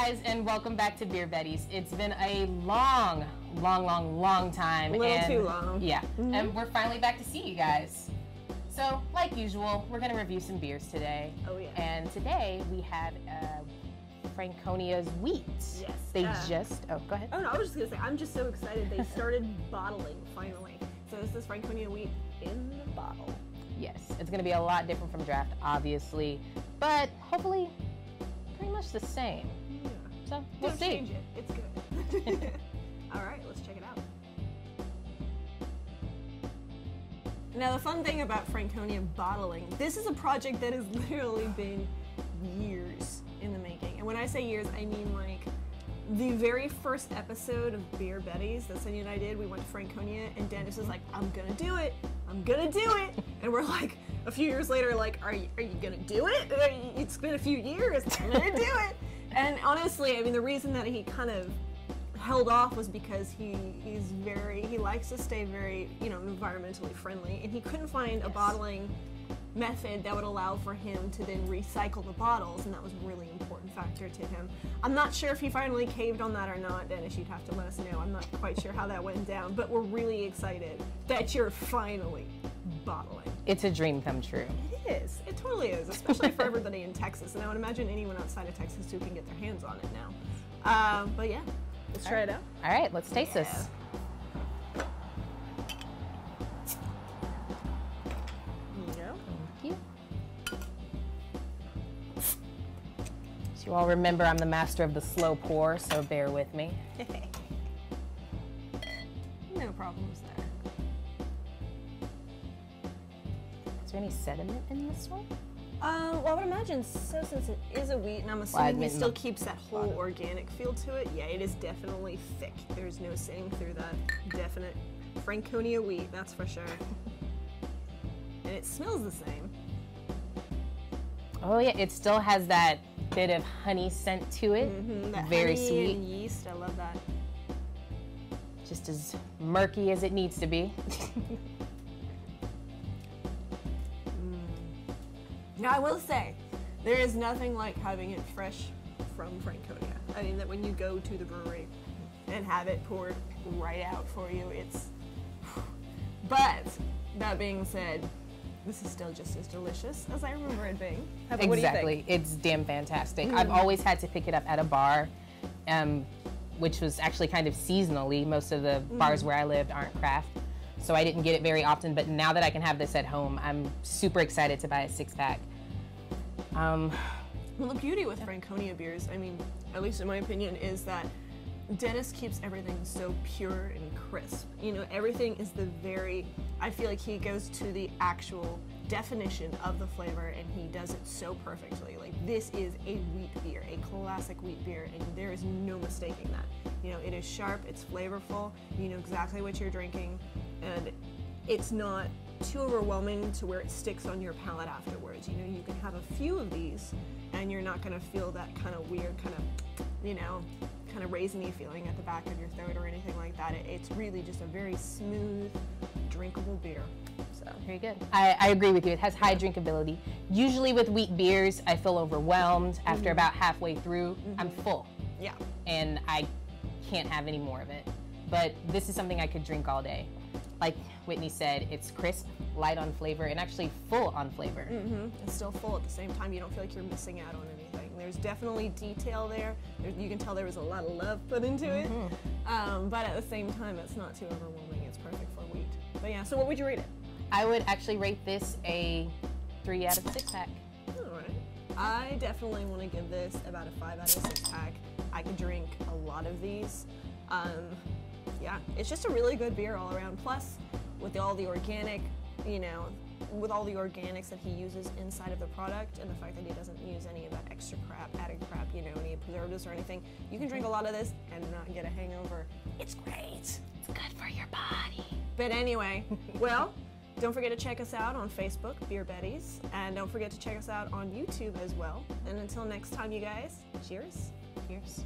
guys, and welcome back to Beer Betties. It's been a long time. A little too long. Yeah, and we're finally back to see you guys. So, like usual, we're going to review some beers today. Oh, yeah. And today we have Franconia's Wheat. Yes. They oh, go ahead. Oh, no, I was just going to say, I'm just so excited they started bottling, finally. So this is Franconia Wheat in the bottle. Yes, it's going to be a lot different from draft, obviously, but hopefully pretty much the same. Yeah. So, we'll Don't see. change it. It's good. All right, let's check it out. Now, the fun thing about Franconia bottling, this is a project that has literally been years in the making. And when I say years, I mean like the very first episode of Beer Betties that Sonia and I did, we went to Franconia, and Dennis was like, I'm gonna do it. I'm gonna do it. And we're like, a few years later, like, are you gonna do it? It's been a few years. I'm gonna do it. And honestly, I mean, the reason that he kind of held off was because he likes to stay very, environmentally friendly, and he couldn't find a bottling method that would allow for him to then recycle the bottles, and that was a really important factor to him. I'm not sure if he finally caved on that or not, Dennis. You'd have to let us know. I'm not quite sure how that went down, but we're really excited that you're finally bottling. It's a dream come true. It is. It totally is, especially for everybody in Texas, and I would imagine anyone outside of Texas who can get their hands on it now. But yeah, let's try it out. All right, let's taste this. You all remember I'm the master of the slow pour, so bear with me. No problems there. Is there any sediment in this one? Well, I would imagine so, since it is a wheat, and I'm assuming he still keeps that whole organic feel to it. Yeah, it is definitely thick. There's no saying through that. Definite Franconia wheat, that's for sure. And it smells the same. Oh yeah, it still has that bit of honey scent to it. That very honey sweet. And yeast, I love that. Just as murky as it needs to be. Now, I will say, there is nothing like having it fresh from Franconia. I mean, that when you go to the brewery and have it poured right out for you, it's... But, that being said, this is still just as delicious as I remember it being. Exactly. What do you think? It's damn fantastic. I've always had to pick it up at a bar, which was actually kind of seasonally. Most of the bars where I lived aren't craft, so I didn't get it very often. But now that I can have this at home, I'm super excited to buy a 6-pack. Well, the beauty with Franconia beers, I mean, at least in my opinion, is that Dennis keeps everything so pure and crisp. Everything is I feel like he goes to the actual definition of the flavor, and he does it so perfectly. Like, this is a wheat beer, a classic wheat beer, and there is no mistaking that. It is sharp, it's flavorful, you know exactly what you're drinking, and it's not too overwhelming to where it sticks on your palate afterwards. You can have a few of these, and you're not gonna feel that kind of weird, kind of raisiny feeling at the back of your throat or anything like that. It's really just a very smooth, drinkable beer. So very good. I agree with you. It has high drinkability. Usually with wheat beers, I feel overwhelmed. After about halfway through, I'm full. Yeah. And I can't have any more of it. But this is something I could drink all day. Like Whitney said, it's crisp, light on flavor, and actually full on flavor. It's still full at the same time. You don't feel like you're missing out on anything. There's definitely detail there. You can tell there was a lot of love put into it. But at the same time, it's not too overwhelming. It's perfect for wheat. But yeah, so what would you rate it? I would actually rate this a 3 out of 6-pack. All right. I definitely want to give this about a 5 out of 6-pack. I could drink a lot of these. Yeah, it's just a really good beer all around. Plus, with all the organic, with all the organics that he uses inside of the product, and the fact that he doesn't use any of that extra crap, added crap, any preservatives or anything, you can drink a lot of this and not get a hangover. It's great. It's good for your body. But anyway, well, don't forget to check us out on Facebook, Beer Betties, and don't forget to check us out on YouTube as well. And until next time, you guys, cheers. Cheers.